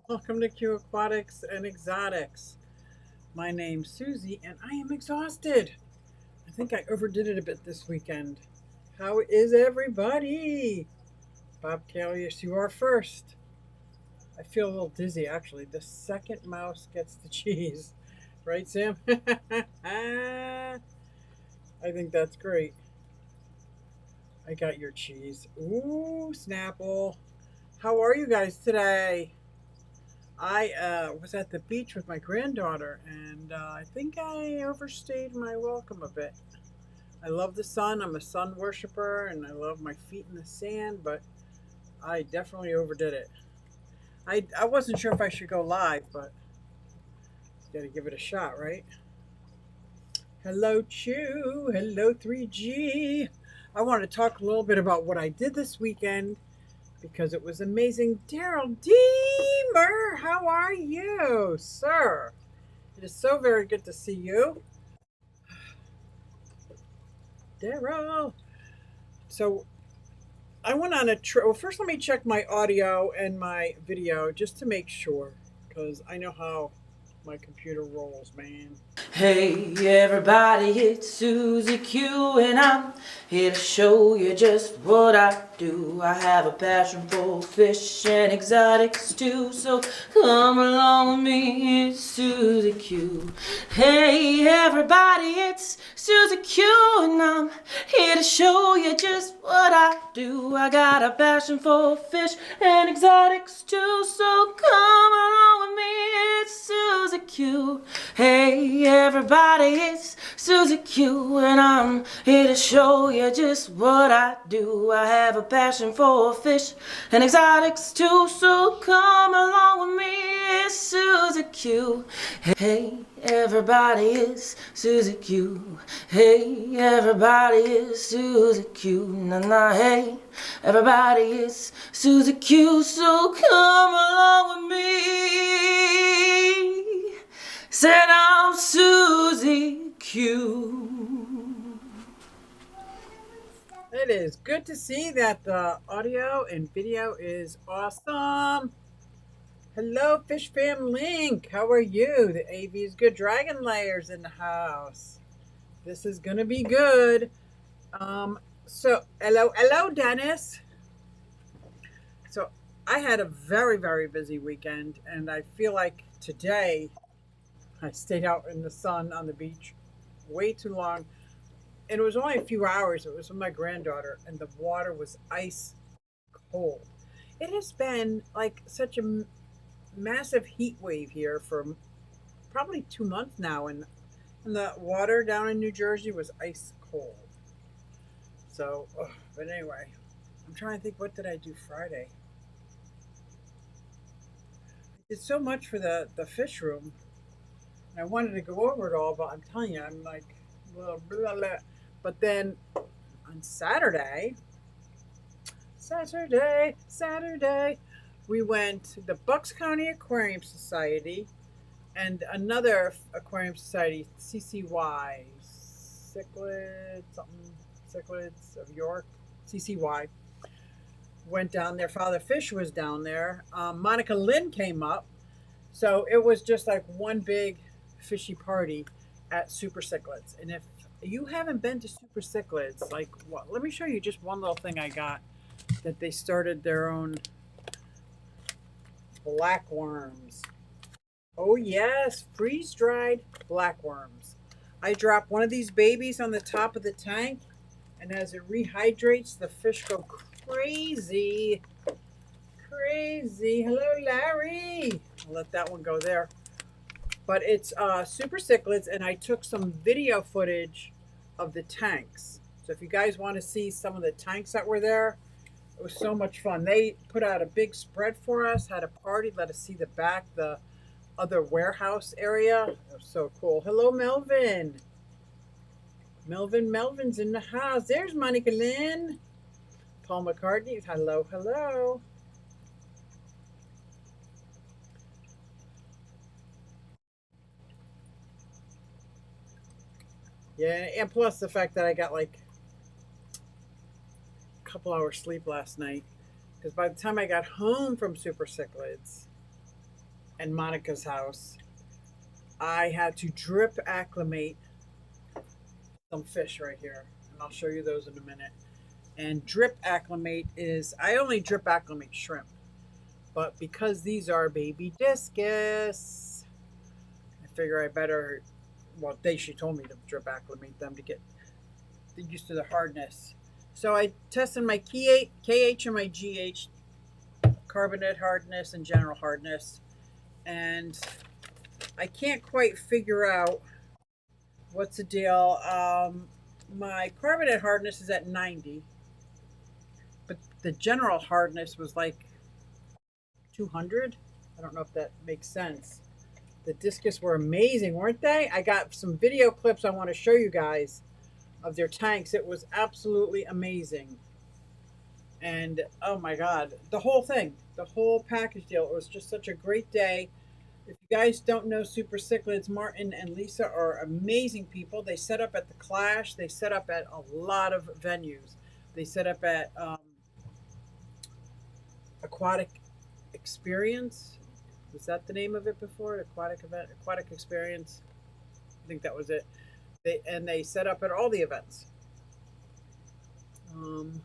Welcome to Q Aquatics and Exotics. My name's Susie and I am exhausted. I think I overdid it a bit this weekend. How is everybody? Bob Calius, you are first. I feel a little dizzy actually. The second mouse gets the cheese. Right, Sam? I think that's great. I got your cheese. Ooh, Snapple. How are you guys today? I was at the beach with my granddaughter, and I think I overstayed my welcome a bit. I love the sun. I'm a sun worshiper, and I love my feet in the sand, but I definitely overdid it. I wasn't sure if I should go live, but got to give it a shot, right? Hello, Chew. Hello, 3G. I want to talk a little bit about what I did this weekend because it was amazing. Daryl Deemer, how are you, sir? It is so very good to see you. Daryl. So I went on a trip. Well, first, let me check my audio and my video just to make sure because I know how my computer rolls, man. Hey everybody, it's Susie Q and I'm here to show you just what I do. I have a passion for fish and exotics too, so come along with me, it's Susie Q. Hey everybody, it's Susie Q and I'm here to show you just what I do. I got a passion for fish and exotics too, so come along with me, it's Susie Q. Hey everybody, it's Susie Q and I'm here to show you just what I do. I have a passion for fish and exotics too, so come along with me, it's Susie Q. Hey everybody, it's Susie Q. Hey everybody, it's Susie Q. Na na, hey everybody, it's Susie Q, so come along with me. Said I'm Susie Q. It is good to see that the audio and video is awesome. Hello, Fish Fam Link. How are you? The AV is good. Dragon Layers in the house. This is going to be good. Hello, Dennis. So, I had a very, very busy weekend, and I feel like today I stayed out in the sun on the beach way too long. And it was only a few hours. It was with my granddaughter, and the water was ice cold. It has been like such a massive heat wave here for probably 2 months now, and the water down in New Jersey was ice cold. So, but anyway, I'm trying to think, what did I do Friday? I did so much for the fish room, and I wanted to go over it all, but I'm telling you, I'm like, blah, blah, blah. But then on Saturday, we went to the Bucks County Aquarium Society and another aquarium society, CCY, Cichlids of York, CCY. Went down there. Father Fish was down there. Monica Lynn came up. So it was just like one big fishy party at Super Cichlids. And if you haven't been to Super Cichlids, like what? Let me show you just one little thing I got that they started their own black worms. Oh, yes, freeze dried black worms. I drop one of these babies on the top of the tank, and as it rehydrates, the fish go crazy. Crazy. Hello, Larry. I'll let that one go there. But it's Super Cichlids, and I took some video footage of the tanks. So if you guys want to see some of the tanks that were there, it was so much fun. They put out a big spread for us, had a party, let us see the back, the other warehouse area. It was so cool. Hello, Melvin. Melvin's in the house. There's Monica Lynn. Paul McCartney. Hello, hello. Yeah, and plus the fact that I got like a couple hours sleep last night. Because by the time I got home from Super Cichlids, and Monica's house, I had to drip acclimate some fish right here, and I'll show you those in a minute. And drip acclimate is, I only drip acclimate shrimp, but because these are baby discus, I figure I better, well, she told me to drip acclimate them to get used to the hardness. So I tested my KH and my GH, carbonate hardness and general hardness, and I can't quite figure out what's the deal. My carbonate hardness is at 90, but the general hardness was like 200. I don't know if that makes sense. The discus were amazing, weren't they? I got some video clips I want to show you guys of their tanks. It was absolutely amazing. And oh my God, the whole thing, the whole package deal, it was just such a great day. If you guys don't know Super Cichlids, Martin and Lisa are amazing people. They set up at the Clash. They set up at a lot of venues. They set up at Aquatic Experience. Was that the name of it before? Aquatic event, Aquatic Experience. I think that was it. They set up at all the events. Um,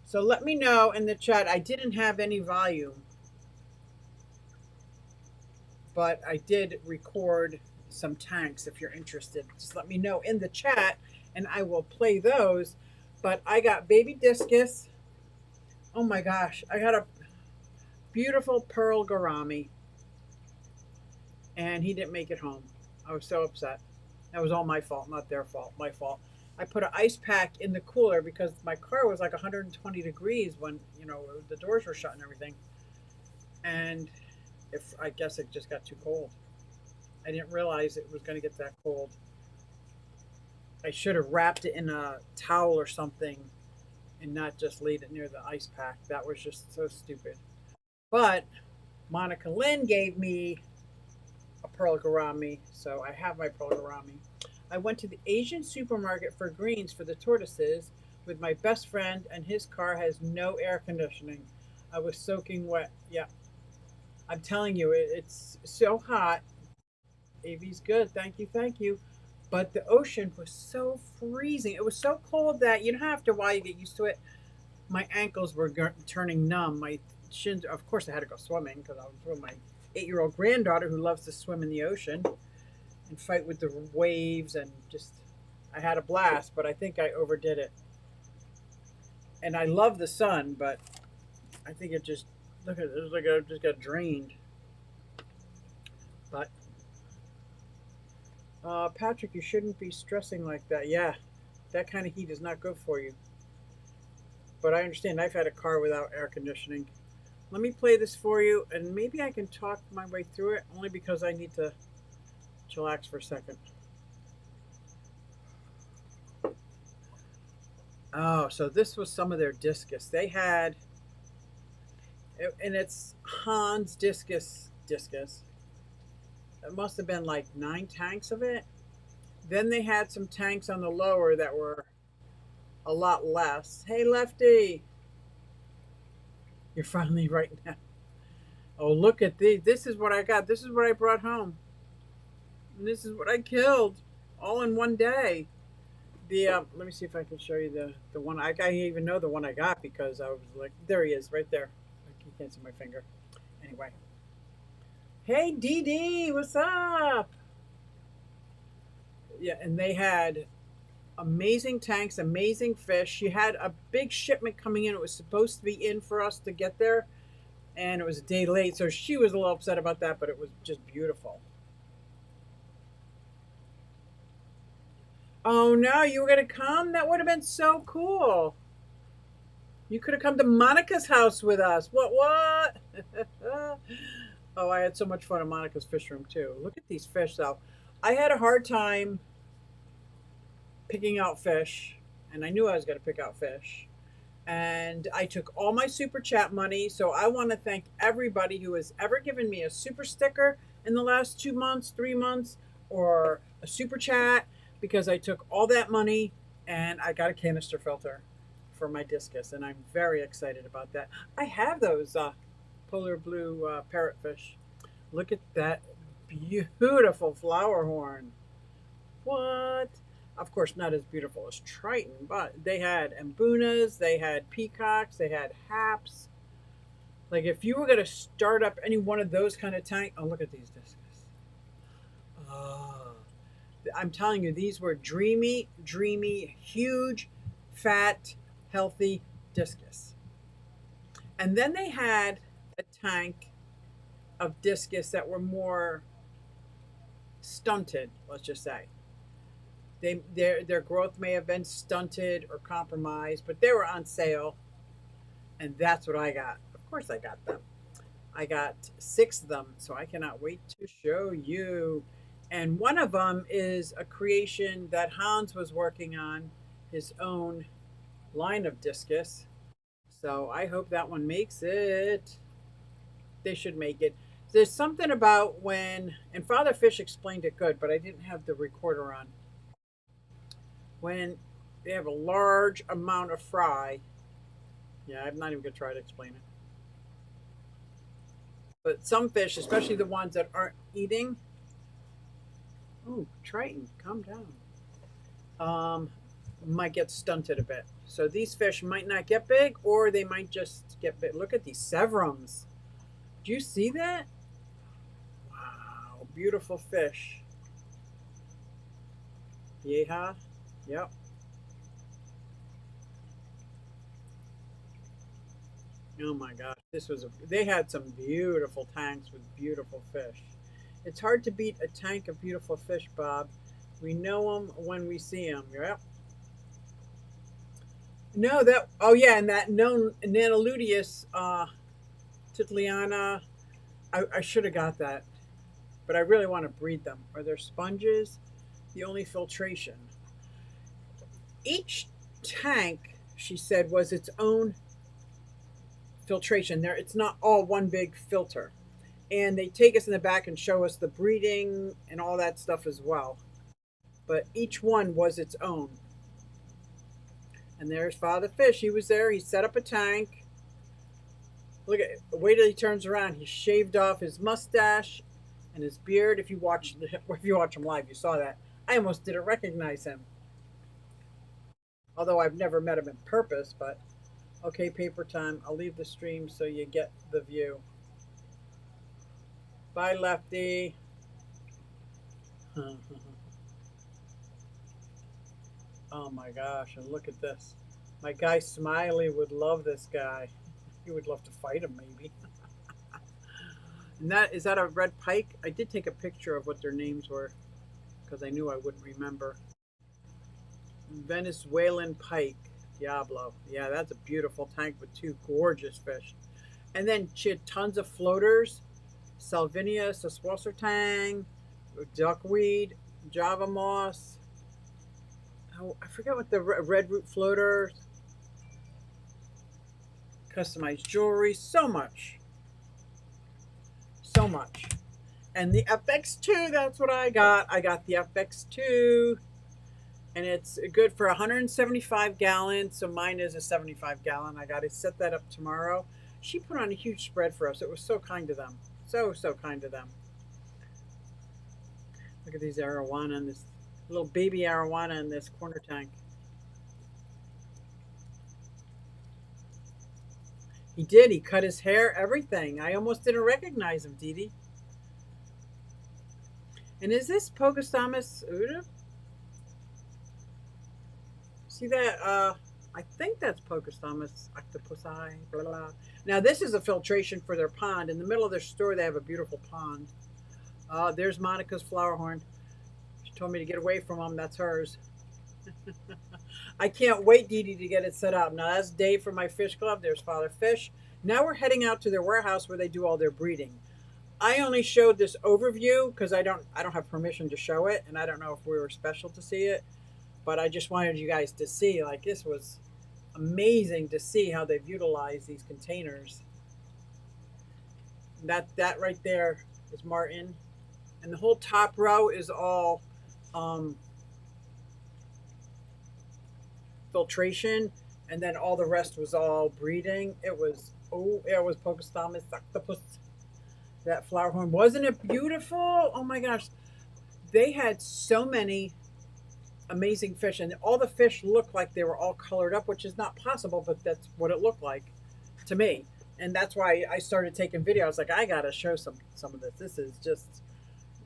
so let me know in the chat. I didn't have any volume, but I did record some tanks. If you're interested, just let me know in the chat and I will play those. But I got baby discus. Oh my gosh, I got a beautiful pearl gourami, and he didn't make it home. I was so upset. That was all my fault, not their fault. My fault. I put an ice pack in the cooler because my car was like 120 degrees when the doors were shut and everything. And if I guess it just got too cold. I didn't realize it was going to get that cold. I should have wrapped it in a towel or something and not just laid it near the ice pack. That was just so stupid. But Monica Lynn gave me a pearl gourami, so I have my pearl gourami. I went to the Asian supermarket for greens for the tortoises with my best friend, and his car has no air conditioning. I was soaking wet. Yeah, I'm telling you, it's so hot. AV's good. Thank you, thank you. But the ocean was so freezing. It was so cold that you know, after a while you get used to it. My ankles were turning numb. My shins, of course, I had to go swimming because I was with my 8-year-old granddaughter who loves to swim in the ocean and fight with the waves, and just I had a blast, but I think I overdid it. And I love the sun, but I think it just look at it, was like I just got drained. But Patrick, you shouldn't be stressing like that. Yeah, that kind of heat is not good for you. But I understand. I've had a car without air conditioning. Let me play this for you, and maybe I can talk my way through it, only because I need to chillax for a second. Oh, so this was some of their discus. They had, and it's Hans discus. It must have been like 9 tanks of it. Then they had some tanks on the lower that were a lot less. Hey, Lefty, you're finally right now. Oh, look at these. This is what I got. This is what I brought home. And this is what I killed all in one day. Let me see if I can show you the one. I even know the one I got because I was like, there he is, right there. You can't see my finger. Anyway. Hey, Dee Dee, what's up? Yeah, and they had amazing tanks, amazing fish. She had a big shipment coming in. It was supposed to be in for us to get there, and it was a day late, so she was a little upset about that, but it was just beautiful. Oh no, you were gonna come? That would have been so cool. You could have come to Monica's house with us. What? Oh, I had so much fun at Monica's fish room too. Look at these fish though. I had a hard time picking out fish, and I knew I was going to pick out fish. And I took all my super chat money. So I want to thank everybody who has ever given me a super sticker in the last 2 months, 3 months, or a super chat, because I took all that money and I got a canister filter for my discus. And I'm very excited about that. I have those polar blue parrotfish. Look at that beautiful flower horn. What? Of course, not as beautiful as Triton, but they had ambunas, they had peacocks, they had haps. Like if you were going to start up any one of those kind of tank, oh look at these discus. Oh, I'm telling you, these were dreamy, dreamy, huge, fat, healthy discus. And then they had a tank of discus that were more stunted, let's just say. Their growth may have been stunted or compromised, but they were on sale, and that's what I got. Of course, I got them. I got 6 of them, so I cannot wait to show you. And one of them is a creation that Hans was working on, his own line of discus. So I hope that one makes it. They should make it. There's something about when, and Father Fish explained it good, but I didn't have the recorder on. When they have a large amount of fry, yeah, I'm not even going to try to explain it. But some fish, especially the ones that aren't eating, oh, Triton, calm down, might get stunted a bit. So these fish might not get big, or they might just get big. Look at these severums. Do you see that? Wow, beautiful fish. Yeehaw. Yep. Oh my gosh, they had some beautiful tanks with beautiful fish. It's hard to beat a tank of beautiful fish, Bob. We know them when we see them. Yep. No, oh yeah, and that known Nanaludius titliana, I should have got that, but I really want to breed them. Are there sponges? The only filtration. Each tank, she said, was its own filtration. There, it's not all one big filter. And they take us in the back and show us the breeding and all that stuff as well. But each one was its own. And there's Father Fish. He was there. He set up a tank. Look at it. Wait till he turns around. He shaved off his mustache and his beard. If you watch him live, you saw that. I almost didn't recognize him. Although I've never met him in purpose, but okay, paper time. I'll leave the stream so you get the view. Bye, Lefty. Oh my gosh, and look at this. My guy Smiley would love this guy. He would love to fight him, maybe. And is that a red pike? I did take a picture of what their names were because I knew I wouldn't remember. Venezuelan pike, Diablo. Yeah, that's a beautiful tank with 2 gorgeous fish. And then she had tons of floaters. Salvinia sesquocertang, duckweed, Java moss. Oh, I forget what the red root floaters. Customized jewelry, so much. So much. And the FX2, that's what I got. I got the FX2. And it's good for 175 gallons. So mine is a 75 gallon. I got to set that up tomorrow. She put on a huge spread for us. It was so kind to them. So kind to them. Look at these arowana and this little baby arowana in this corner tank. He did. He cut his hair, everything. I almost didn't recognize him, Dee Dee. And is this Pogostamus uda? See that? I think that's Pogostamus octopusi. Blah, blah. Now this is a filtration for their pond. In the middle of their store, they have a beautiful pond. There's Monica's flower horn. She told me to get away from them. That's hers. I can't wait, Dee Dee, to get it set up. Now that's Dave from my fish club. There's Father Fish. Now we're heading out to their warehouse where they do all their breeding. I only showed this overview because I don't have permission to show it, and I don't know if we were special to see it. But I just wanted you guys to see, like, this was amazing to see how they've utilized these containers. That right there is Martin. And the whole top row is all filtration. and then all the rest was all breeding. It was, oh, it was Pocostamus octopus. That flower horn, wasn't it beautiful? Oh my gosh, they had so many amazing fish, and all the fish looked like they were all colored up, which is not possible, but that's what it looked like to me. And that's why I started taking video. I was like, I gotta show some of this. This is just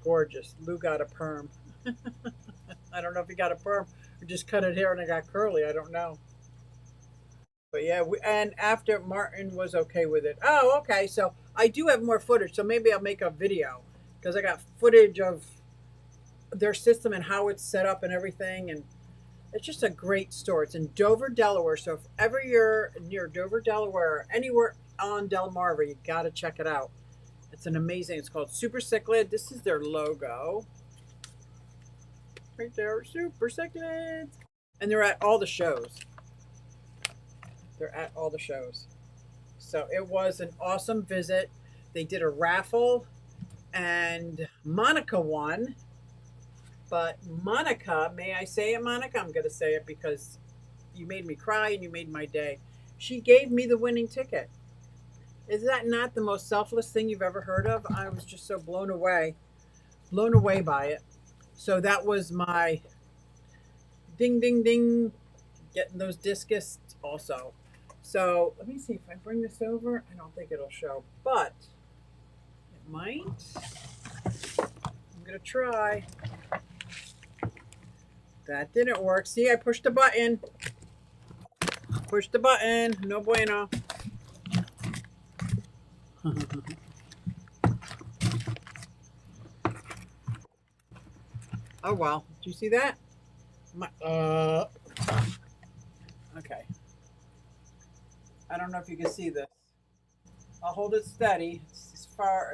gorgeous. Lou got a perm. I don't know if he got a perm or just cut it hair and it got curly. I don't know. But yeah, and after Martin was okay with it. Oh, okay. So I do have more footage. So maybe I'll make a video because I got footage of their system and how it's set up and everything. And it's just a great store. It's in Dover, Delaware. So if ever you're near Dover, Delaware, or anywhere on Delmarva, you got to check it out. It's an amazing. It's called Super Cichlid. This is their logo. Right there, Super Cichlids. And they're at all the shows. They're at all the shows. So it was an awesome visit. They did a raffle and Monica won. But Monica, may I say it, Monica? I'm going to say it because you made me cry and you made my day. She gave me the winning ticket. Is that not the most selfless thing you've ever heard of? I was just so blown away by it. So that was my ding, ding, ding, getting those discus also. So let me see if I bring this over. I don't think it'll show, but it might. I'm going to try. That didn't work. See, I pushed the button. Push the button. No bueno. Oh, well. Did you see that? Okay. I don't know if you can see this. I'll hold it steady. It's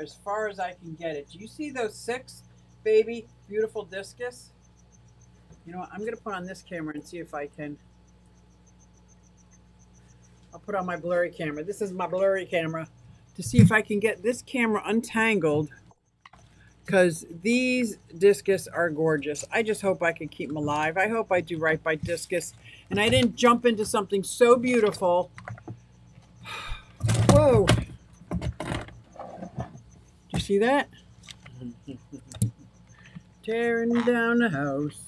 as far as I can get it. Do you see those 6 baby beautiful discus? You know what? I'm going to put on this camera and see if I can. I'll put on my blurry camera. This is my blurry camera to see if I can get this camera untangled because these discus are gorgeous. I just hope I can keep them alive. I hope I do right by discus and I didn't jump into something so beautiful. Whoa. Do you see that? Tearing down the house.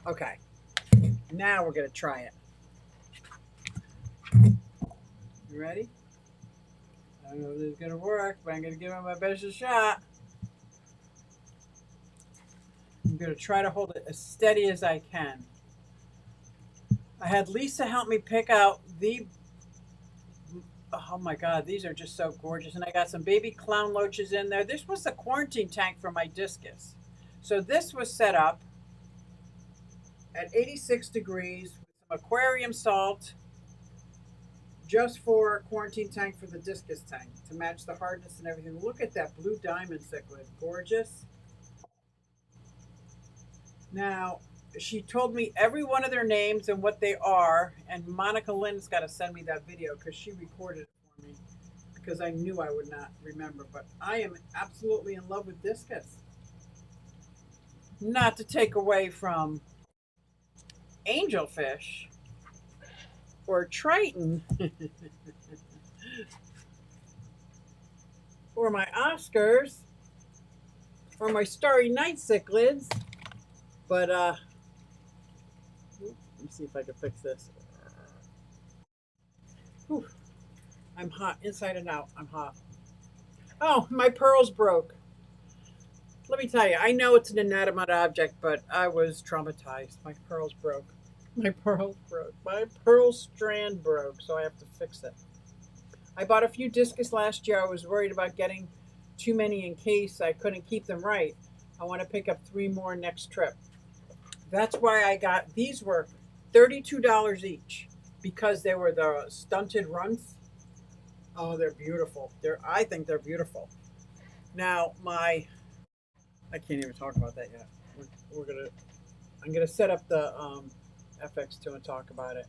Okay. Now we're going to try it. You ready? I don't know if this is going to work, but I'm going to give it my best shot. I'm going to try to hold it as steady as I can. I had Lisa help me pick out the, oh my God, these are just so gorgeous. And I got some baby clown loaches in there. This was the quarantine tank for my discus. So this was set up at 86 degrees with some aquarium salt just for a quarantine tank for the discus tank to match the hardness and everything. Look at that blue diamond cichlid. Gorgeous. Now, she told me every one of their names and what they are, and Monica Lynn's got to send me that video because she recorded it for me because I knew I would not remember. But I am absolutely in love with discus. Not to take away from angelfish or triton or my Oscars or my starry night cichlids, but let me see if I can fix this. Whew. I'm hot inside and out. I'm hot. Oh, my pearls broke. Let me tell you, I know it's an inanimate object, but I was traumatized. My pearls broke. My pearls broke. My pearl strand broke, so I have to fix it. I bought a few discus last year. I was worried about getting too many in case I couldn't keep them right. I want to pick up 3 more next trip. That's why I got, these were $32 each because they were the stunted runts. Oh, they're beautiful. I think they're beautiful. Now, I can't even talk about that yet. I'm gonna set up the FX2 and talk about it.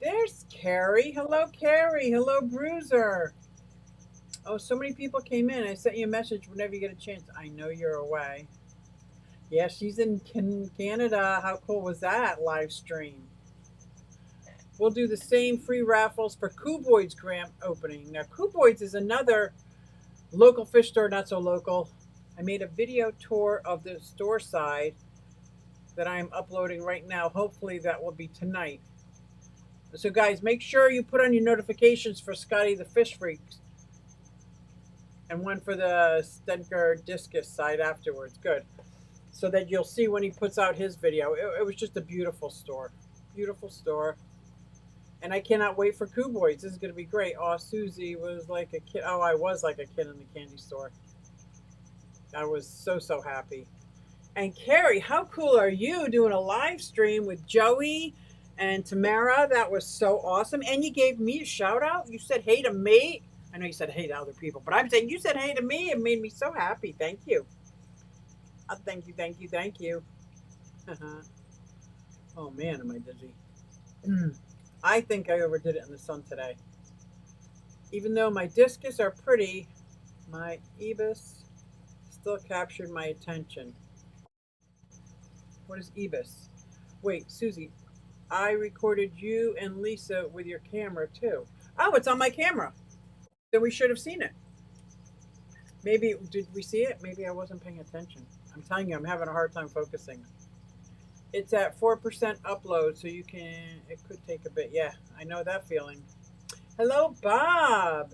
There's Carrie. Hello, Carrie. Hello, Bruiser. Oh, so many people came in. I sent you a message whenever you get a chance. I know you're away. Yeah, she's in Canada. How cool was that live stream? We'll do the same free raffles for Kuboid's grand opening. Now, Kuboid's is another local fish store, not so local. I made a video tour of the store side that I'm uploading right now. Hopefully, that will be tonight. So, guys, make sure you put on your notifications for Scotty the Fish Freaks and one for the Stenker Discus side afterwards. Good. So that you'll see when he puts out his video. It was just a beautiful store. Beautiful store. And I cannot wait for Kuboids. This is going to be great. Oh, Susie was like a kid. Oh, I was like a kid in the candy store. I was so, so happy. And Carrie, how cool are you doing a live stream with Joey and Tamara? That was so awesome. And you gave me a shout out. You said hey to me. I know you said hey to other people, but I'm saying you said hey to me. It made me so happy. Thank you. Thank you, thank you, thank you. Oh man, am I dizzy. I think I overdid it in the sun today. Even though my discus are pretty, my ibis still captured my attention. What is ibis? Wait, Susie, I recorded you and Lisa with your camera too. Oh, it's on my camera. Then we should have seen it. Maybe, did we see it? Maybe I wasn't paying attention. I'm telling you, I'm having a hard time focusing. It's at 4% upload, so you can, it could take a bit. Yeah, I know that feeling. Hello, Bob.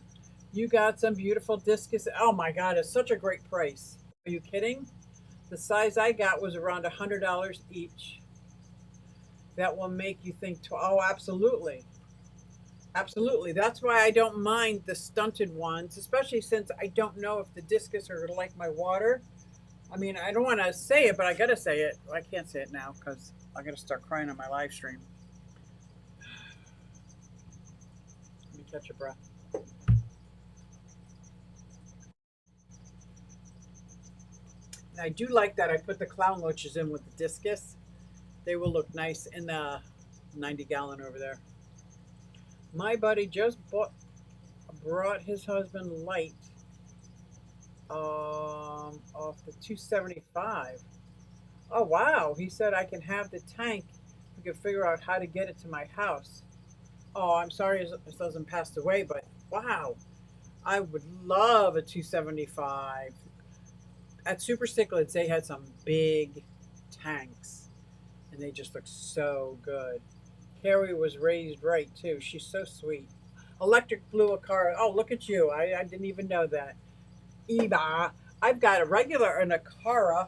You got some beautiful discus. Oh my God, it's such a great price. Are you kidding? The size I got was around $100 each. That will make you think, oh, absolutely. Absolutely. That's why I don't mind the stunted ones, especially since I don't know if the discus are like my water. I mean, I don't want to say it, but I got to say it. I can't say it now because I got to start crying on my live stream. Let me catch a breath. And I do like that I put the clown loaches in with the discus. They will look nice in the 90-gallon over there. My buddy just brought his husband light off the 275. Oh, wow. He said I can have the tank. We can figure out how to get it to my house. Oh, I'm sorry his husband passed away, but wow. I would love a 275. At Super Cichlids, they had some big tanks, and they just looked so good. Carrie was raised right, too. She's so sweet. Electric blue a car. Oh, look at you. I didn't even know that. Eva. I've got a regular and a Cara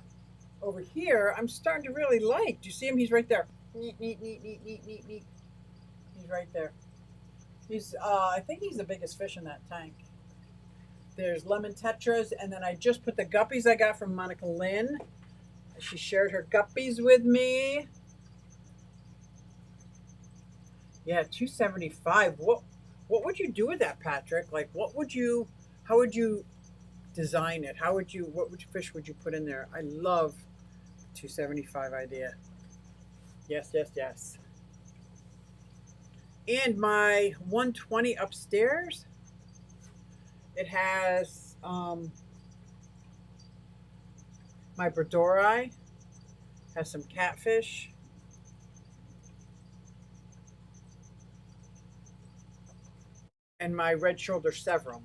over here. I'm starting to really like. Do you see him? He's right there. Neat, neat, neat, neat, neat, neat, neat. He's right there. He's, I think he's the biggest fish in that tank. There's lemon tetras, and then I just put the guppies I got from Monica Lynn. She shared her guppies with me. Yeah, 275. What would you do with that, Patrick? Like, how would you design it? What fish would you put in there? I love 275 idea. Yes, yes, yes. And my 120 upstairs, it has my Bradori, has some catfish, and my red shoulder severum.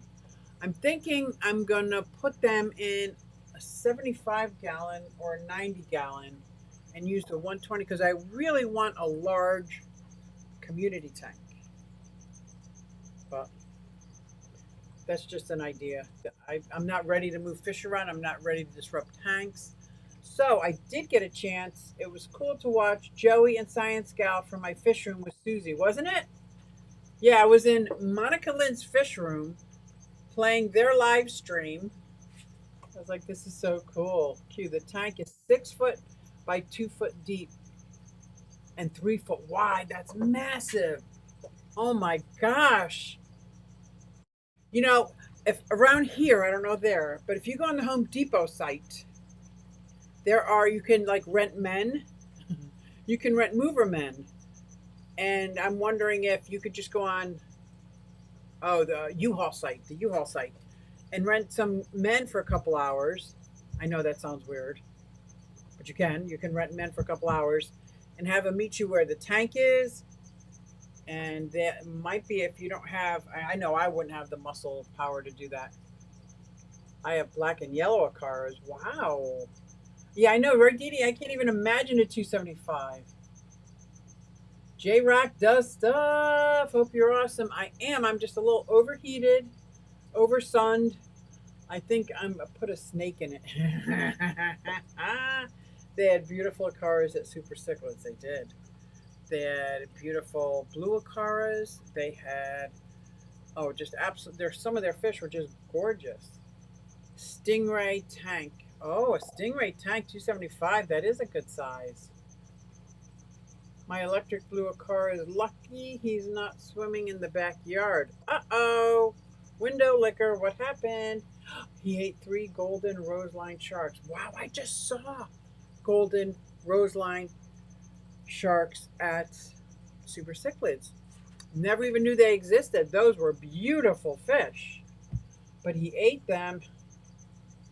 I'm thinking I'm gonna put them in a 75-gallon or a 90-gallon and use the 120 because I really want a large community tank. But that's just an idea. I'm not ready to move fish around. I'm not ready to disrupt tanks. So I did get a chance. It was cool to watch Joey and Science Gal from my fish room with Susie, wasn't it? Yeah, I was in Monica Lynn's fish room playing their live stream. I was like, this is so cool. Cute. The tank is 6 foot by 2 foot deep and 3 foot wide. That's massive. Oh my gosh. You know, if around here, I don't know there, but if you go on the Home Depot site, you can like rent men. You can rent mover men. And I'm wondering if you could just go on, the U-Haul site, and rent some men for a couple hours. I know that sounds weird, but you can rent men for a couple hours and have them meet you where the tank is. And that might be if you don't have, I know I wouldn't have the muscle power to do that. I have black and yellow cars. Wow. Yeah, I know, right, Dee Dee? I can't even imagine a 275. J Rock does stuff. Hope you're awesome. I am. I'm just a little overheated, oversunned. I think I'm put a snake in it. They had beautiful cars at Super Cichlids. They did. They had beautiful blue Acaras. They had just absolute. There's some of their fish were just gorgeous. Stingray tank. Oh, a Stingray tank 275. That is a good size. My electric blue car is lucky he's not swimming in the backyard. Uh-oh. Window liquor. What happened? He ate 3 golden roseline sharks. Wow, I just saw golden roseline sharks at Super Cichlids. Never even knew they existed. Those were beautiful fish. But he ate them.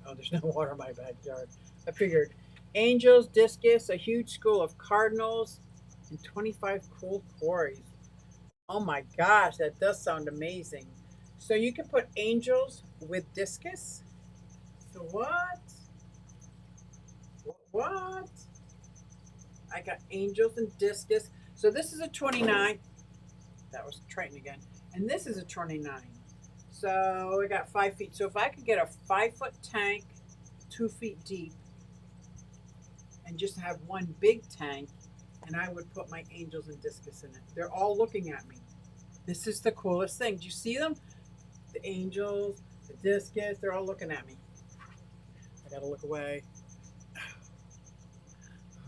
Oh, there's no water in my backyard. I figured angels, discus, a huge school of cardinals, and 25 cool quarries. Oh my gosh, that does sound amazing. So you can put angels with discus? So what? What? I got angels and discus. So this is a 29. That was Triton again. And this is a 29. So I got 5 feet. So if I could get a 5-foot tank, 2 feet deep, and just have one big tank, and I would put my angels and discus in it. They're all looking at me. This is the coolest thing. Do you see them? The angels, the discus, they're all looking at me. I gotta look away.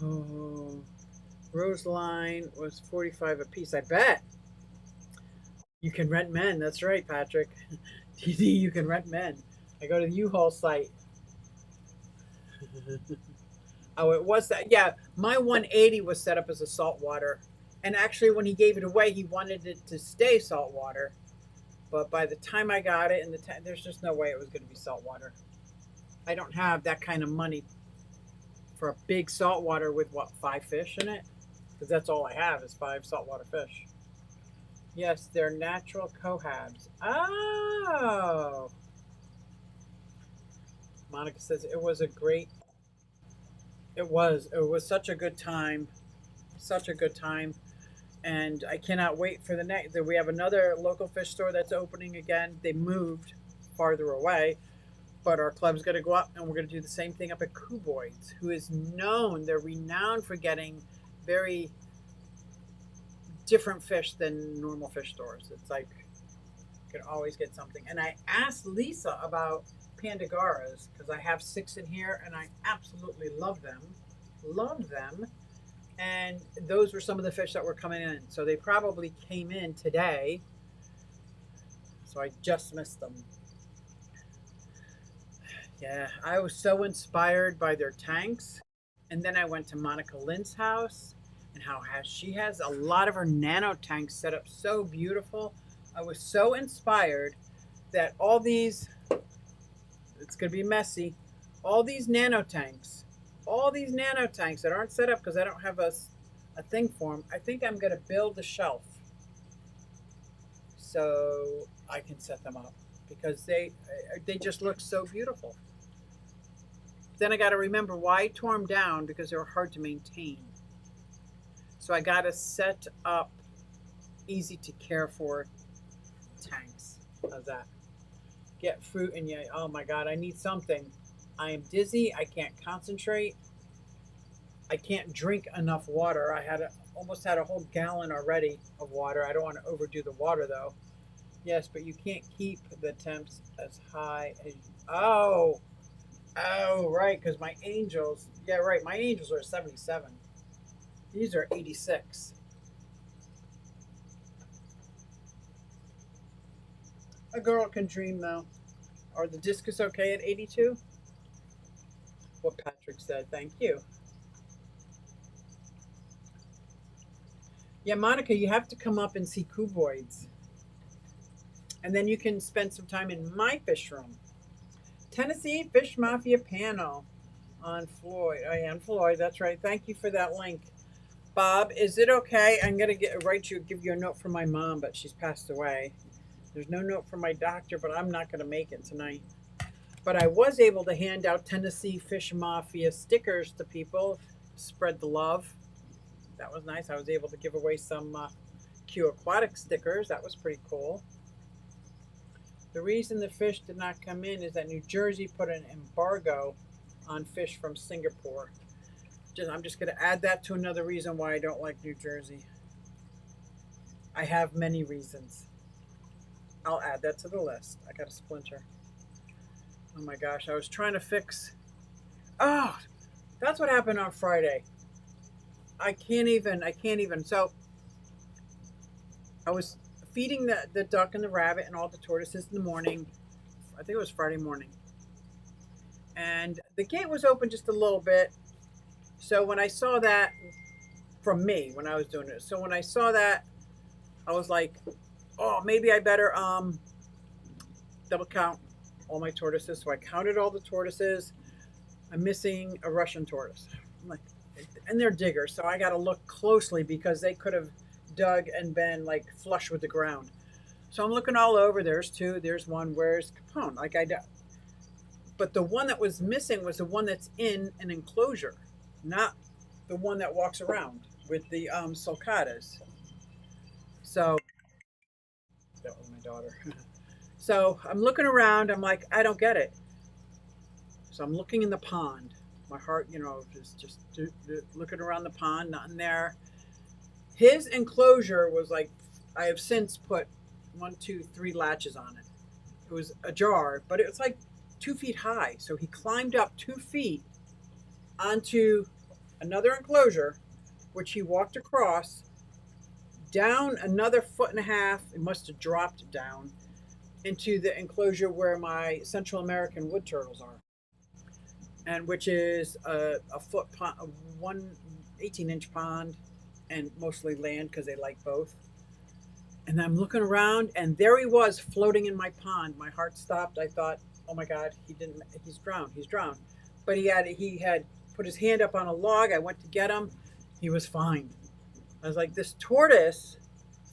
Oh, Roseline was 45 a piece. I bet. You can rent men. That's right, Patrick. TD, you can rent men. I go to the U-Haul site. Oh, it was that. Yeah, my 180 was set up as a saltwater. And actually, when he gave it away, he wanted it to stay saltwater. But by the time I got it, there's just no way it was going to be saltwater. I don't have that kind of money for a big saltwater with, 5 fish in it? Because that's all I have is 5 saltwater fish. Yes, they're natural cohabs. Oh. Monica says it was a great. It was. It was such a good time. Such a good time. And I cannot wait for the next. We have another local fish store that's opening again. They moved farther away, but our club's going to go up, and we're going to do the same thing up at Cuboids, who is known. They're renowned for getting very different fish than normal fish stores. It's like you can always get something. And I asked Lisa about Pandagaras because I have 6 in here, and I absolutely love them. Love them. And those were some of the fish that were coming in. So they probably came in today. So I just missed them. Yeah, I was so inspired by their tanks. And then I went to Monica Lynn's house and she has a lot of her nano tanks set up so beautiful. I was so inspired that all these, it's going to be messy, all these nano tanks that aren't set up because I don't have a thing for them. I think I'm going to build a shelf so I can set them up because they just look so beautiful. Then I got to remember why I tore them down because they were hard to maintain. So I got to set up easy to care for tanks. How's that? Get fruit and yeah. Oh my God, I need something. I am dizzy. I can't concentrate. I can't drink enough water. I almost had a whole gallon already of water. I don't want to overdo the water though. Yes, but you can't keep the temps as high as. Oh, right, because my angels. Yeah, right. My angels are 77. These are 86. A girl can dream though. Are the discus okay at 82? What Patrick said. Thank you. Yeah, Monica, you have to come up and see cuboids. And then you can spend some time in my fish room. Tennessee Fish Mafia panel. On Floyd. Oh, yeah, on Floyd. That's right. Thank you for that link. Bob, is it okay? I'm gonna give you a note from my mom, but she's passed away. There's no note from my doctor, but I'm not gonna make it tonight. But I was able to hand out Tennessee Fish Mafia stickers to people, spread the love. That was nice. I was able to give away some Q Aquatic stickers. That was pretty cool. The reason the fish did not come in is that New Jersey put an embargo on fish from Singapore. I'm just going to add that to another reason why I don't like New Jersey. I have many reasons. I'll add that to the list. I got a splinter. Oh my gosh, I was trying to fix. Oh, that's what happened on Friday. I can't even. So I was feeding the duck and the rabbit and all the tortoises in the morning. I think it was Friday morning. And the gate was open just a little bit. So when I saw that, from me, when I was doing it, so when I saw that, I was like, oh, maybe I better double count all my tortoises. So I counted all the tortoises. I'm missing a Russian tortoise. I'm like, and they're diggers, so I got to look closely because they could have dug and been like flush with the ground. So I'm looking all over. There's two. There's one. Where's Capone? But the one that was missing was the one that's in an enclosure, not the one that walks around with the sulcatas. So that was my daughter. So I'm looking around. I'm like, I don't get it. So I'm looking in the pond. My heart, just looking around the pond, nothing there. His enclosure was like, I have since put 1, 2, 3 latches on it. It was ajar, but it was like 2 feet high. So he climbed up 2 feet onto another enclosure, which he walked across, down another 1.5 feet. It must have dropped down into the enclosure where my Central American wood turtles are, and which is a foot pond, a 18-inch pond, and mostly land because they like both. And I'm looking around, and there he was floating in my pond. My heart stopped. I thought, oh my God, he's drowned. But he had put his hand up on a log. I went to get him. He was fine. I was like, this tortoise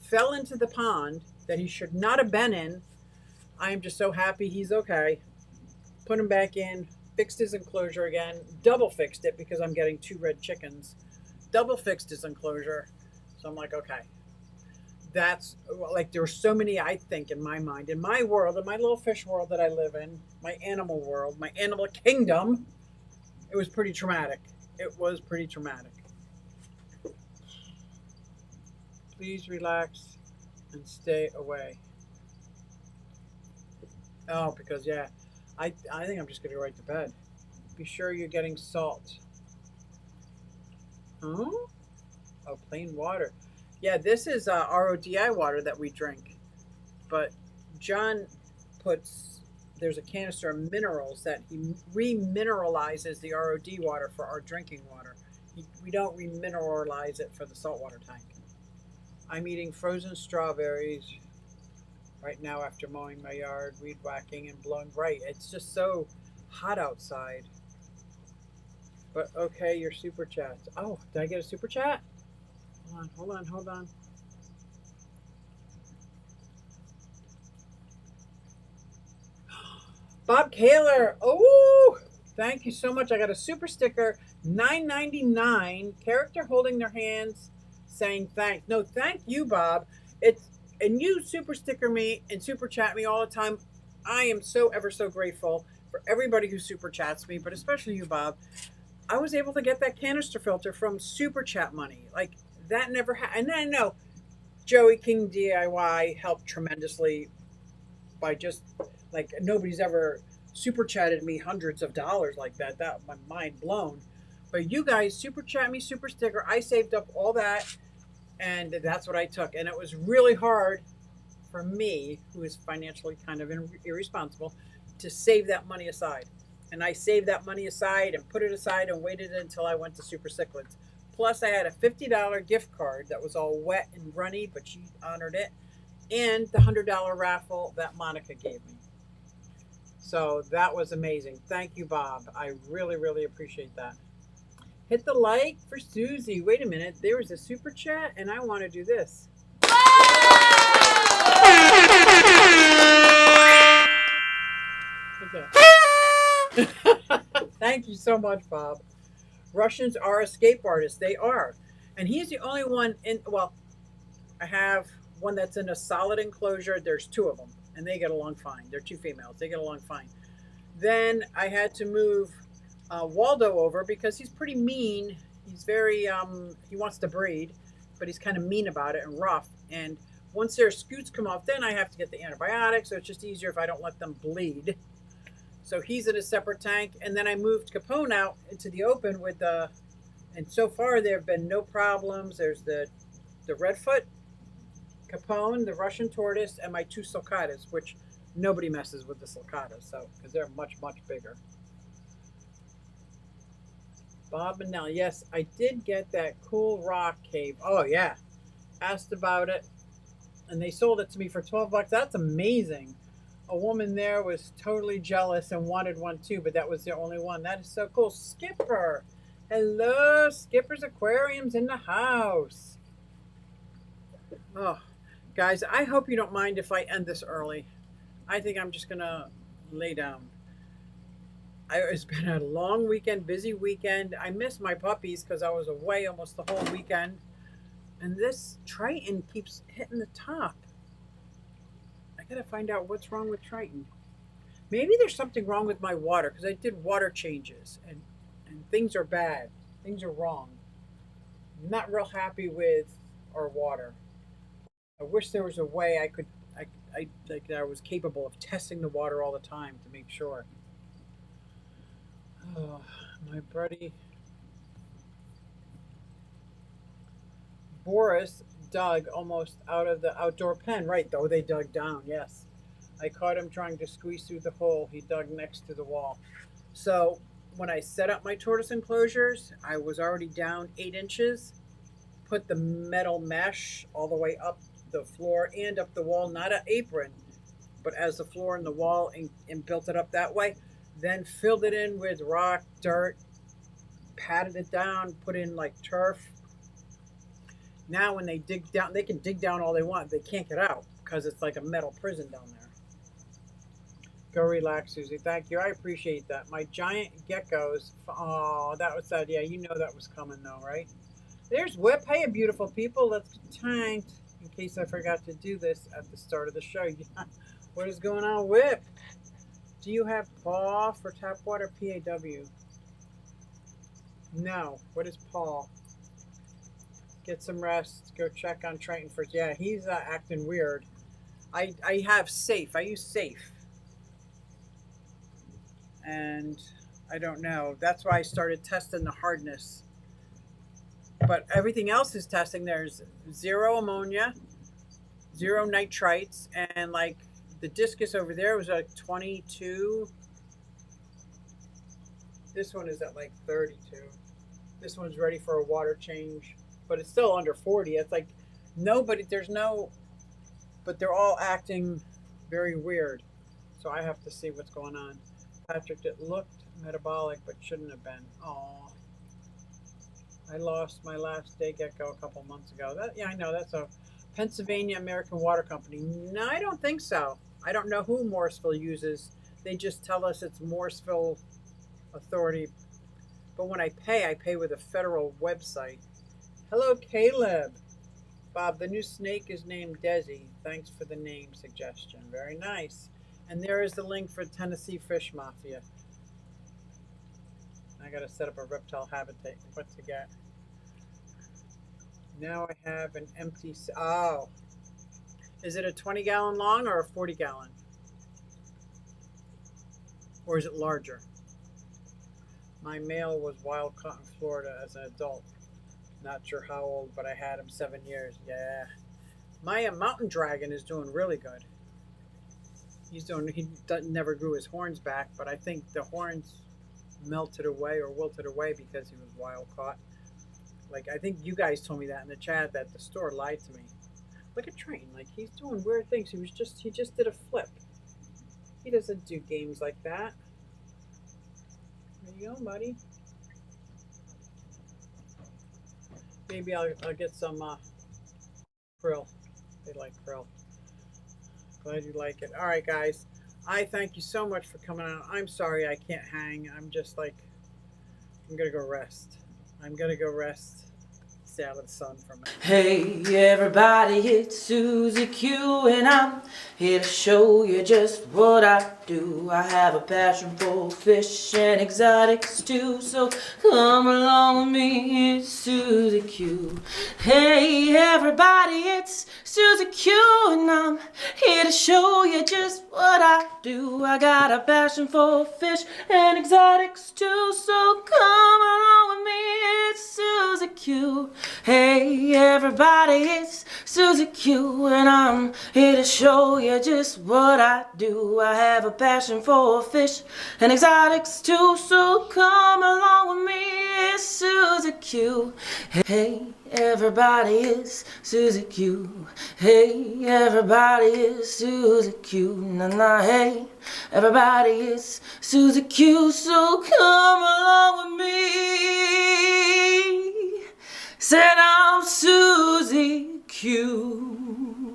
fell into the pond that he should not have been in. I am just so happy he's okay. Put him back in, fixed his enclosure again, double fixed it because I'm getting 2 red chickens. Double fixed his enclosure. So I'm like, okay. That's like, there were so many, I think, in my mind, in my world, in my little fish world that I live in, my animal world, my animal kingdom. It was pretty traumatic. It was pretty traumatic. Please relax and stay away. Oh, because yeah, I think I'm just gonna go right to bed. Be sure you're getting salt. Huh? Oh, plain water. Yeah, this is RODI water that we drink. But John there's a canister of minerals that he remineralizes the ROD water for our drinking water. We don't remineralize it for the saltwater tank. I'm eating frozen strawberries right now after mowing my yard, weed whacking, and blowing bright. It's just so hot outside. But okay, your super chats. Oh, did I get a super chat? Hold on. Bob Kaler. Oh, thank you so much. I got a super sticker, $9.99. Character holding their hands, saying thanks. No, thank you, Bob. And you super sticker me and super chat me all the time. I am so ever so grateful for everybody who super chats me, but especially you, Bob. I was able to get that canister filter from super chat money. Like, that never happened. And I know Joey King DIY helped tremendously by just like, nobody's ever super chatted me hundreds of dollars like that. That my mind blown. But you guys super chat me, super sticker. I saved up all that, and that's what I took. And it was really hard for me, who is financially kind of irresponsible, to save that money aside. And I saved that money aside and put it aside and waited until I went to Super Cichlids. Plus, I had a $50 gift card that was all wet and runny, but she honored it, and the $100 raffle that Monica gave me. So that was amazing. Thank you, Bob. I really, really appreciate that. Hit the like for Susie. Wait a minute. There was a super chat, and I want to do this. Thank you so much, Bob. Russians are escape artists. They are. And he's the only one in, well, I have one that's in a solid enclosure. There's two of them, and they get along fine. They're two females. They get along fine. Then I had to move Waldo over because he's pretty mean. He's very, he wants to breed, but he's kind of mean about it and rough. And once their scoots come off, then I have to get the antibiotics. So it's just easier if I don't let them bleed. So he's in a separate tank. And then I moved Capone out into the open with the, and so far there have been no problems. There's the Redfoot, Capone, the Russian tortoise, and my two sulcatas, which nobody messes with the sulcatas, so because they're much, much bigger. Bob and Nell, yes, I did get that cool rock cave. Oh yeah, asked about it, and they sold it to me for $12. That's amazing. A woman there was totally jealous and wanted one too, but that was the only one. That is so cool. Skipper, hello, Skipper's Aquarium's in the house. Oh, guys, I hope you don't mind if I end this early. I think I'm just gonna lay down. It's been a long weekend, busy weekend. I miss my puppies because I was away almost the whole weekend. And this Triton keeps hitting the top. I gotta find out what's wrong with Triton. Maybe there's something wrong with my water because I did water changes and things are bad. Things are wrong. I'm not real happy with our water. I wish there was a way I could, I was capable of testing the water all the time to make sure. Oh, my buddy Boris dug almost out of the outdoor pen. Right, though they dug down. Yes, I caught him trying to squeeze through the hole. He dug next to the wall. So when I set up my tortoise enclosures, I was already down 8 inches. Put the metal mesh all the way up the floor and up the wall, not an apron, but as the floor and the wall, and built it up that way. Then filled it in with rock, dirt, patted it down, put in like turf. Now when they dig down, they can dig down all they want. They can't get out because it's like a metal prison down there. Go relax, Susie. Thank you. I appreciate that. My giant geckos. Oh, that was sad. Yeah, you know that was coming though, right? There's Whip. Hey, beautiful people. Let's get tanked. In case I forgot to do this at the start of the show. What is going on, Whip? Do you have paw for tap water? PAW. No. What is paw? Get some rest. Go check on Triton first. Yeah, he's acting weird. I have safe. I use safe. And I don't know. That's why I started testing the hardness. But everything else is testing. There's 0 ammonia, 0 nitrites, and like the discus over there was like 22. This one is at like 32. This one's ready for a water change, but it's still under 40. It's like nobody, there's no, but they're all acting very weird. So I have to see what's going on. Patrick, it looked metabolic, but shouldn't have been. Oh, I lost my last day gecko a couple months ago. Yeah, I know that's a Pennsylvania American Water Company. No, I don't think so. I don't know who Morrisville uses. They just tell us it's Morrisville Authority. But when I pay with a federal website. Hello, Caleb. Bob, the new snake is named Desi. Thanks for the name suggestion. Very nice. And there is the link for Tennessee Fish Mafia. I got to set up a reptile habitat. What to get? Now I have an empty. Oh. Is it a 20-gallon long or a 40-gallon? Or is it larger? My male was wild caught in Florida as an adult. Not sure how old, but I had him 7 years. Yeah. My mountain dragon is doing really good. He never grew his horns back, but I think the horns melted away or wilted away because he was wild caught. Like, I think you guys told me that in the chat that the store lied to me. Look at Triton. Like, he's doing weird things. He just did a flip. He doesn't do games like that. There you go, buddy. Maybe I'll get some krill. They like krill. Glad you like it. All right, guys. I thank you so much for coming out. I'm sorry I can't hang. I'm just like, I'm going to go rest. I'm going to go rest. Stay out of the sun for a minute. Hey everybody, it's Susie Q and I'm here to show you just what I do. I have a passion for fish and exotics too, so come along with me, it's Susie Q. Hey everybody, it's Susie Q and I'm here to show you just what I do. I got a passion for fish and exotics too, so come along with me, it's Susie Q. Hey everybody, it's Susie Q and I'm here to show you just what I do. I have a passion for fish and exotics too, so come along with me, it's Susie Q. Hey everybody, it's Susie Q. Hey everybody, it's Susie Q. Na hey everybody, it's Susie Q, so come along with me. Said I'm Susie Q.